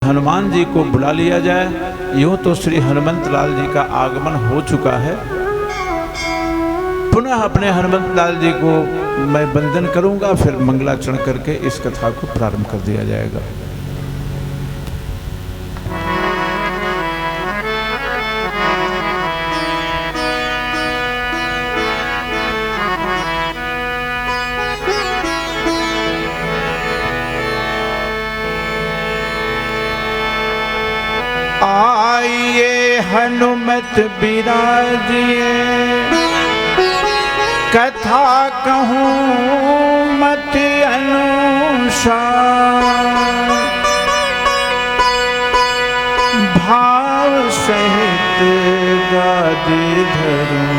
हनुमान जी को बुला लिया जाए। यूं तो श्री हनुमंत लाल जी का आगमन हो चुका है, पुनः अपने हनुमंत लाल जी को मैं वंदन करूंगा, फिर मंगलाचरण करके इस कथा को प्रारंभ कर दिया जाएगा। आइए हनुमत बिराजिए, कथा कहूँ मत अनुसार, भाव सहित गादी धरूं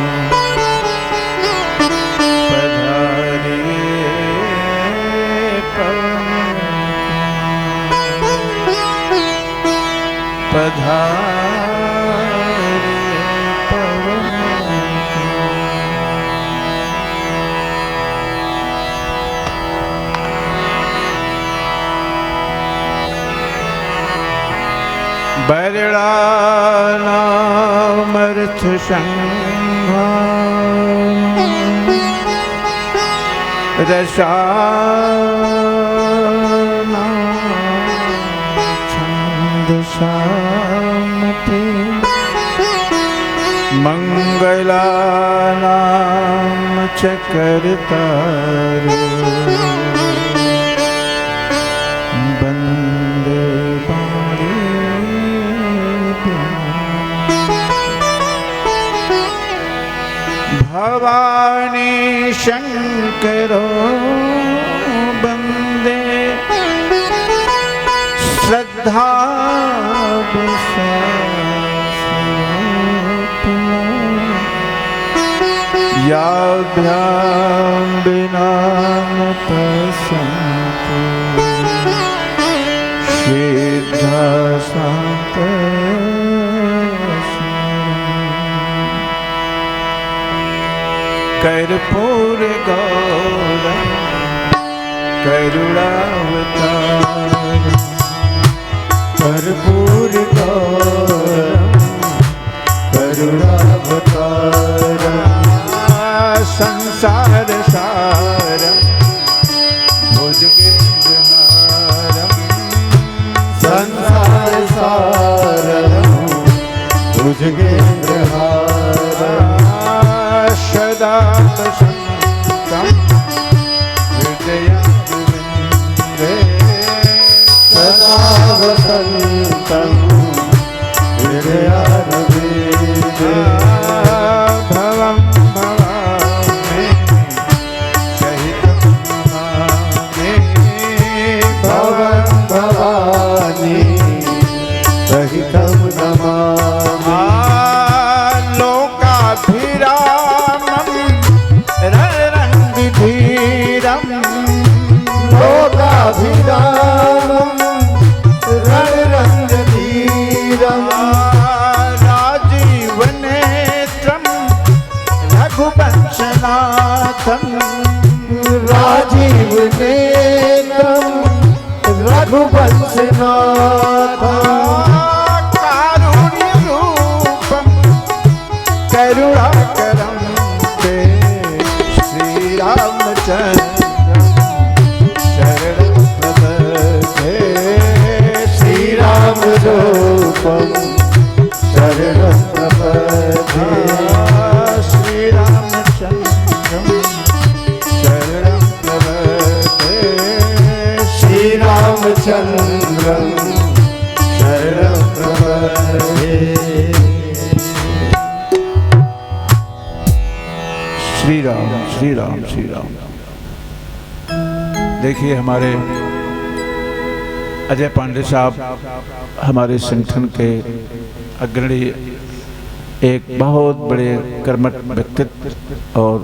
पधारिए बरड़ा नाम अर्थ संघा रसाना छंद शामते मंगला नाम चकरतार भवानी शंकरो बंदे श्रद्धा याभ्याम बिना न पसंते सिद्धा संत कर्पूर गौरम करुणावतार, कर्पूर गौरम करुणावतार, संसार सारम भुजगेन्द्रहारम, संसार सारम भुजगेन्द्रहारम, सदा वसन्तं हृदयारविन्दे, सदा वसन्तं हृदयारविन्दे, भवं भवामि सहितं नमामि, भवं भवानि सहितं नमामि। लोकाभिरामं रणरङ्गधीरं, राजीवनेत्रं रघुवंशनाथं, राजीवनेत्रं रघुवंशनाथं, कारुण्यरूपं करुणाकरं ते श्रीरामचन्द्र रूपम शरणं प्रपद्ये, श्रीरामचन्द्रं शरणं प्रपद्ये, श्रीरामचन्द्रं शरणं प्रपद्ये। श्री राम श्री राम श्री राम। देखिए हमारे अजय पांडे साहब हमारे संगठन के अग्रणी, एक बहुत बड़े कर्मठ व्यक्तित्व और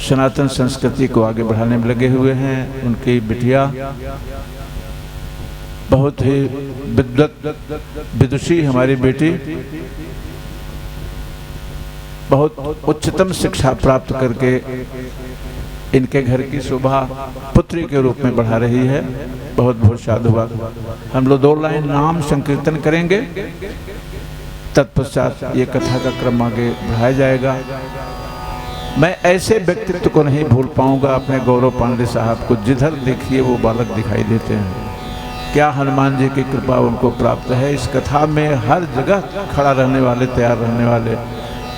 सनातन संस्कृति को आगे बढ़ाने में लगे हुए हैं। उनकी बिटिया बहुत ही विदुषी हमारी बेटी, बहुत उच्चतम शिक्षा प्राप्त करके इनके घर की शोभा पुत्री के रूप में बढ़ा रही है। बहुत बहुत साधुवाद। हम लोग 2 लाइन नाम संकीर्तन करेंगे, तत्पश्चात ये कथा का क्रम आगे बढ़ाया जाएगा। मैं ऐसे व्यक्तित्व को नहीं भूल पाऊंगा अपने गौरव पांडे साहब को, जिधर देखिए वो बालक दिखाई देते हैं। क्या हनुमान जी की कृपा उनको प्राप्त है। इस कथा में हर जगह खड़ा रहने वाले, तैयार रहने वाले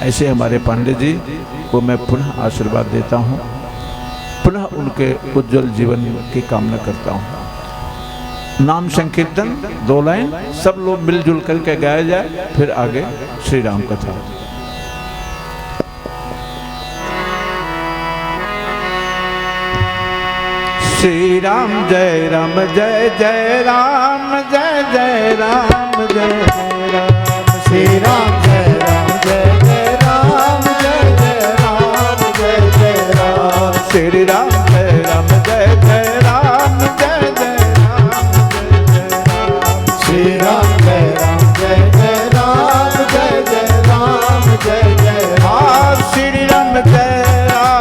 ऐसे हमारे पांडे जी को मैं पुनः आशीर्वाद देता हूँ, पुनः उनके उज्जवल जीवन की कामना करता हूँ। नाम संकीर्तन 2 लाइन सब लोग मिलजुल करके गाया जाए, फिर आगे श्री राम कथा। श्री राम जय राम जय जय राम जय जय राम जय जय राम। श्री राम जय राम जय जय राम जय जय राम जय जय राम। श्री राम जय राम जय जय राम जय जय राम जय जय राम। श्री राम जय राम जय जय राम जय जय राम जय जय राम। श्री राम जय राम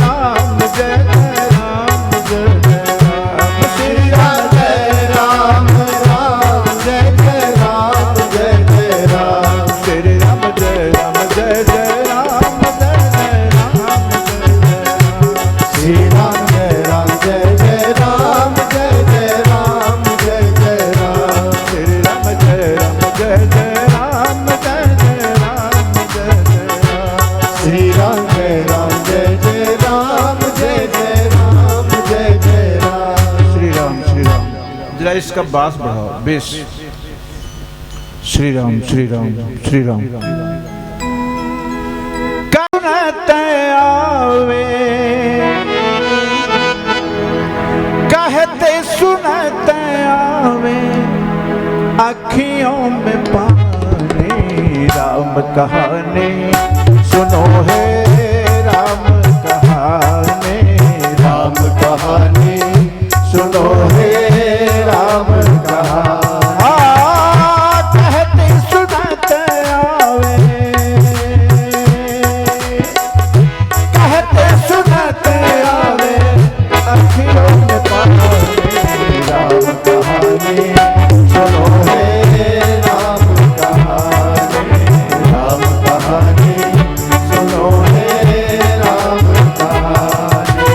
राम जय जय राम जय जय राम। श्री राम जय राम राम जय जय राम जय जय राम। श्री राम जय राम जय जय राम जय जय राम जय जय राम। श्री राम जय राम जय जय राम जय जय राम जय जय राम। श्री राम जय राम जय जय राम जय जय राम जय जय राम। श्री राम जय राम जय जय राम जय जय राम जय जय राम। श्री राम श्री राम। जरा इसका बास बढ़ाओ, बेस। श्री राम श्री राम श्री राम। कहत आवे कहते सुनत आवे, अखियों में पानी राम कहानी सुनो है राम कहानी। राम कहानी सुनो हे राम कहानी। कहते सुनत आवे कहते सुनत आवे, अखियों में पानी राम कहानी सुनो हे राम कहानी। राम कहानी सुनो हे राम कहानी।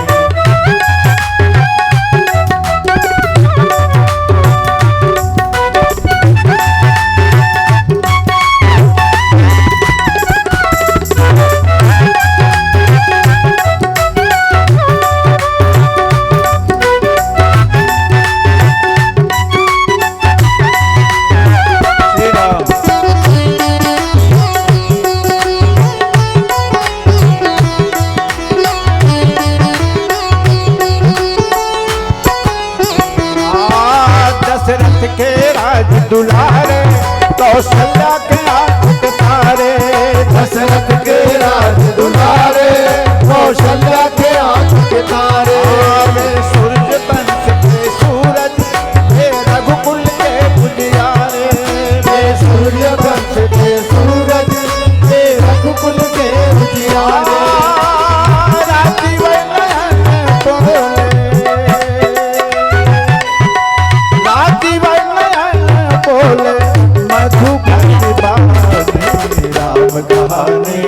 श्री राम। दशरथ के राज दुलारे, कौशल्या के आंख तारे। दशरथ के राज दुलारे, कौशल्या के आंख के तारे। सूरज वंश के सूरज, हे रघुकुल के उजियारे। हे सूर्य वंश के सूरज, हे रघुकुल के उजियारे। राजीव नयन बोले, राजीव नयन बोले, मधुबन बानी राम कहानी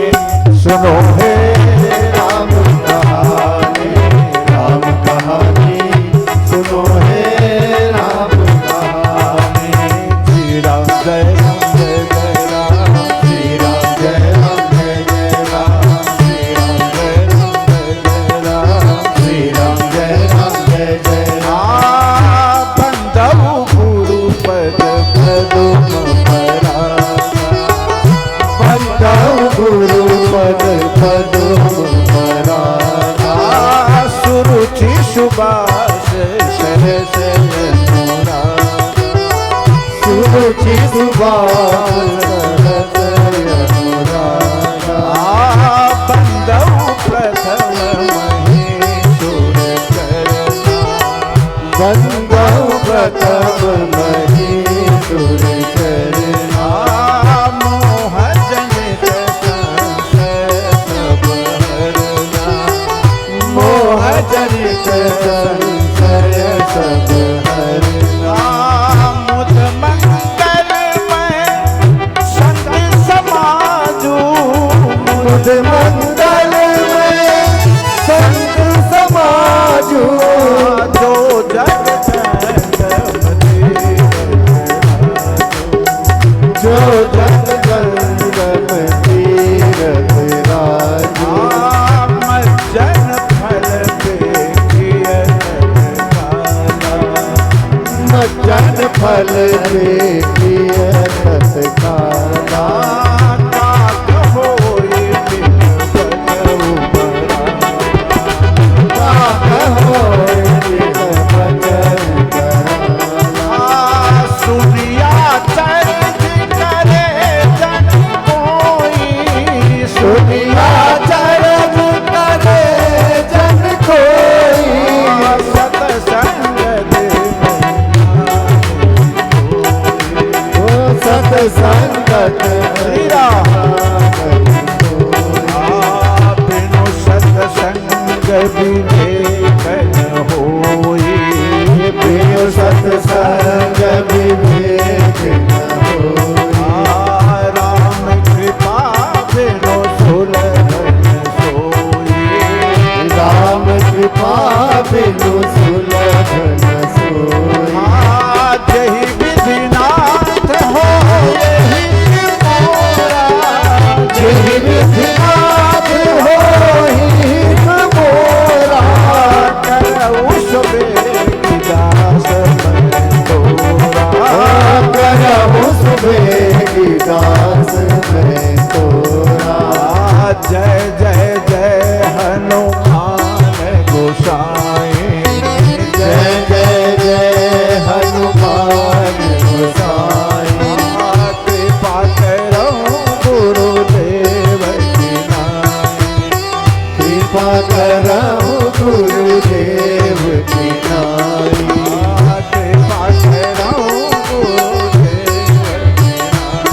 सुनो हे राम कहानी। राम कहानी सुनो हे राम कहानी। श्री राम जय राम जय जय राम। श्री राम जय राम जय जय राम। श्री राम जय राम जय जय राम। श्री राम जय राम जय जय राम। बंधु गुरु पद पदुम परागा। बंधु गुरु पद पदुम परागा। सुरुचि सुबास सरस अनुरागा। सुरुचि सुबास सरस अनुरागा। बंधु प्रथम महीसुर करना। बंधु प्रथम महीसुर करना। मोह जनित संशय सब हरना। मोह पद मंगल में संत समाजू, जो जग जो जग जंगम तीरथ राजू, मज्जन फल मज्जन फल देखिए तत्काला, संगत बिनु सत्संग विवेक होई, बिनु सत्संग विवेक न होई, राम कृपा बिनु सुलभ सोई, राम कृपा बिनु सुलभ न सोई, जहि विधिनाथ हो यही मोरा, जहि विधिनाथ होहि मोरा, करऊ सुबेदास मन तोरा, करहु सुबेगी दास मैं तोरा, जय जय जय हनुमान गोसाई, जय जय जय हनुमान गोसाई, कृपा करो गुरुदेव की नाई, कृपा करहु गुरुदेव की नाई, कृपा करो गुरुदेव की नाई।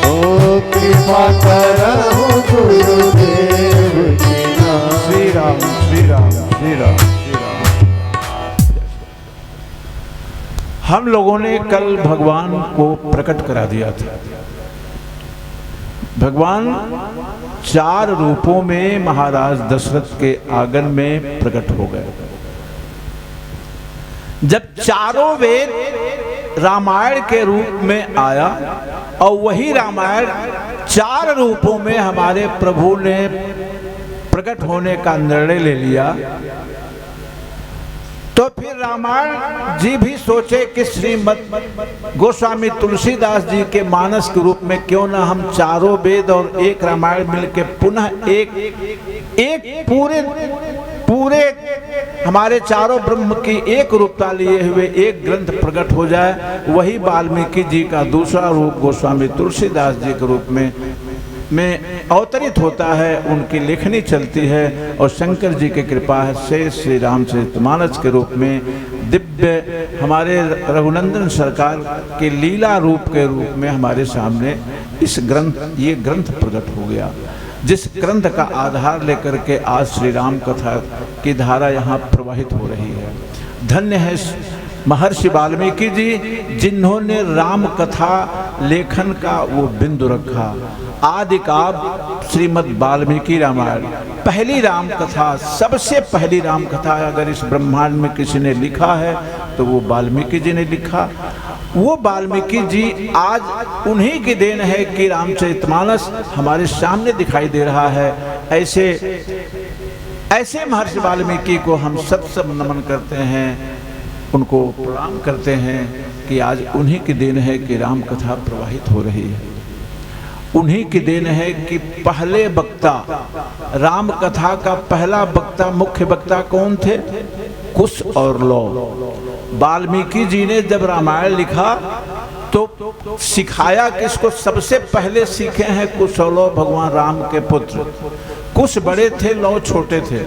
ओ कृपा करहु गुरुदेव की नाई। श्री राम श्री राम श्री राम श्री राम। हम लोगों ने कल भगवान को प्रकट करा दिया था। भगवान 4 रूपों में महाराज दशरथ के आंगन में प्रकट हो गए। जब चारों वेद रामायण के रूप में आया और वही रामायण 4 रूपों में हमारे प्रभु ने प्रकट होने का निर्णय ले लिया, तो फिर रामायण जी भी सोचे कि श्रीमद गोस्वामी तुलसीदास जी के मानस के रूप में क्यों ना हम चारों वेद और एक रामायण मिलके पुनः एक पूरे हमारे चारों ब्रह्म की एक रूपता लिए हुए एक ग्रंथ प्रकट हो जाए। वही वाल्मीकि जी का दूसरा रूप गोस्वामी तुलसीदास जी के रूप में अवतरित होता है, उनकी लेखनी चलती है और शंकर जी की कृपा से श्री रामचरितमानस के रूप में दिव्य हमारे रघुनंदन सरकार के लीला रूप के रूप में हमारे सामने ये ग्रंथ प्रकट हो गया, जिस ग्रंथ का आधार लेकर के आज श्री राम कथा की धारा यहाँ प्रवाहित हो रही है। धन्य है महर्षि वाल्मीकि जी जिन्होंने राम कथा लेखन का वो बिंदु रखा। आदि काव्य श्रीमद् वाल्मीकि रामायण पहली राम कथा, सबसे पहली राम कथा अगर इस ब्रह्मांड में किसी ने लिखा है तो वो वाल्मीकि जी ने लिखा। वो वाल्मीकि जी आज उन्हीं की देन है कि रामचरितमानस हमारे सामने दिखाई दे रहा है। ऐसे महर्षि वाल्मीकि को हम सत नमन करते हैं, उनको प्रणाम करते हैं कि आज उन्हीं की देन है कि राम कथा प्रवाहित हो रही है। उन्हीं की देन है कि पहले वक्ता राम कथा का पहला वक्ता मुख्य वक्ता कौन थे? कुश और लौ। वाल्मीकि जी ने जब रामायण लिखा तो सिखाया किसको? सबसे पहले सीखे हैं कुश और लौ, भगवान राम के पुत्र। कुश बड़े थे, लौ छोटे थे।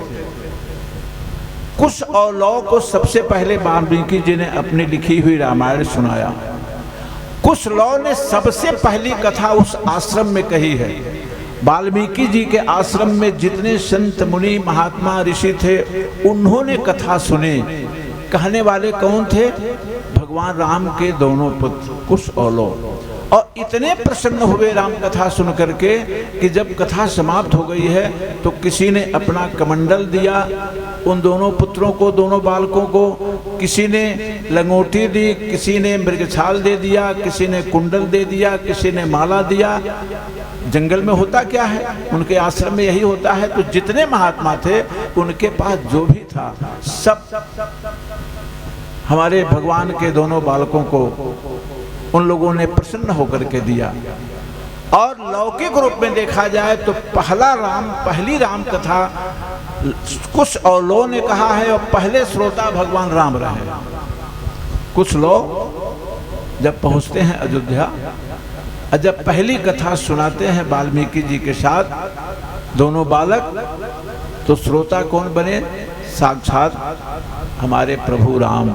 कुश और लौ को सबसे पहले वाल्मीकि जी ने अपनी लिखी हुई रामायण सुनाया। कुश लौ ने सबसे पहली कथा उस आश्रम में कही है। वाल्मीकि जी के आश्रम में जितने संत मुनि महात्मा ऋषि थे उन्होंने कथा सुने। कहने वाले कौन थे? भगवान राम के दोनों पुत्र कुश और लौ। और इतने प्रसन्न हुए राम कथा सुन करके कि जब कथा समाप्त हो गई है तो किसी ने अपना कमंडल दिया उन दोनों पुत्रों को, दोनों बालकों को, किसी ने लंगोटी दी, किसी ने मृगछाल दे दिया, किसी ने कुंडल दे दिया, किसी ने माला दिया। जंगल में होता क्या है, उनके आश्रम में यही होता है। तो जितने महात्मा थे उनके पास जो भी था सब हमारे भगवान के दोनों बालकों को उन लोगों ने प्रसन्न होकर के दिया। और लौकिक रूप में देखा जाए तो पहली राम कथा कुछ और लोगों ने कहा है और पहले श्रोता भगवान राम रहे। कुछ लोग जब पहुंचते हैं अयोध्या, जब पहली कथा सुनाते हैं वाल्मीकि जी के साथ दोनों बालक, तो श्रोता कौन बने? साक्षात हमारे प्रभु राम।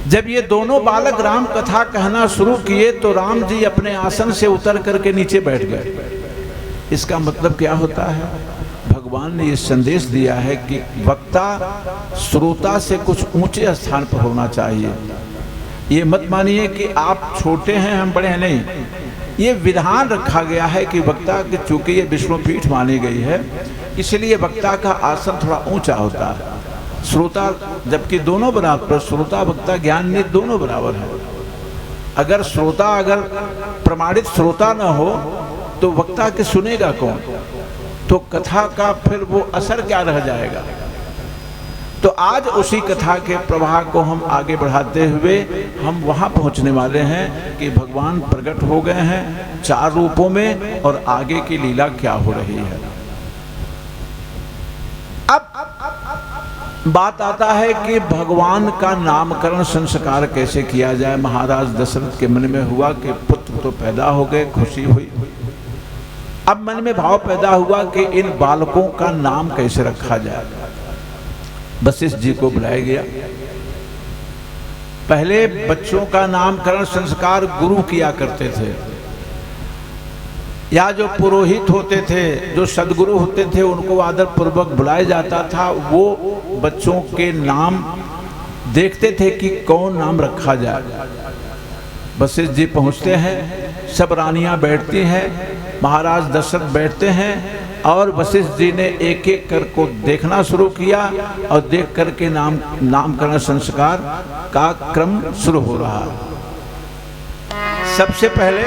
जब ये दोनों बालक राम कथा कहना शुरू किए तो राम जी अपने आसन से उतर करके नीचे बैठ गए। इसका मतलब क्या होता है? भगवान ने ये संदेश दिया है कि वक्ता श्रोता से कुछ ऊंचे स्थान पर होना चाहिए। ये मत मानिए कि आप छोटे हैं हम बड़े हैं, नहीं। ये विधान रखा गया है कि वक्ता की, चूंकि ये विष्णुपीठ मानी गई है, इसलिए वक्ता का आसन थोड़ा ऊंचा होता है। श्रोता, जबकि दोनों बराबर, श्रोता वक्ता ज्ञान निधि दोनों बराबर है। अगर श्रोता अगर प्रमाणित श्रोता न हो तो वक्ता के सुनेगा कौन? तो कथा का फिर वो असर क्या रह जाएगा? तो आज उसी कथा के प्रवाह को हम आगे बढ़ाते हुए हम वहां पहुंचने वाले हैं कि भगवान प्रकट हो गए हैं 4 रूपों में और आगे की लीला क्या हो रही है। अब बात आता है कि भगवान का नामकरण संस्कार कैसे किया जाए। महाराज दशरथ के मन में हुआ कि पुत्र तो पैदा हो गए, खुशी हुई। अब मन में भाव पैदा हुआ कि इन बालकों का नाम कैसे रखा जाए। वशिष्ठ जी को बुलाया गया। पहले बच्चों का नामकरण संस्कार गुरु किया करते थे, या जो पुरोहित होते थे, जो सदगुरु होते थे, उनको आदर पूर्वक बुलाया जाता था। वो बच्चों के नाम देखते थे कि कौन नाम रखा जाए। वशिष्ठ जी पहुंचते हैं, सब रानियां बैठती हैं, महाराज दशरथ बैठते हैं और वशिष्ठ जी ने एक एक कर को देखना शुरू किया और देख करके नामकरण संस्कार का क्रम शुरू हो रहा। सबसे पहले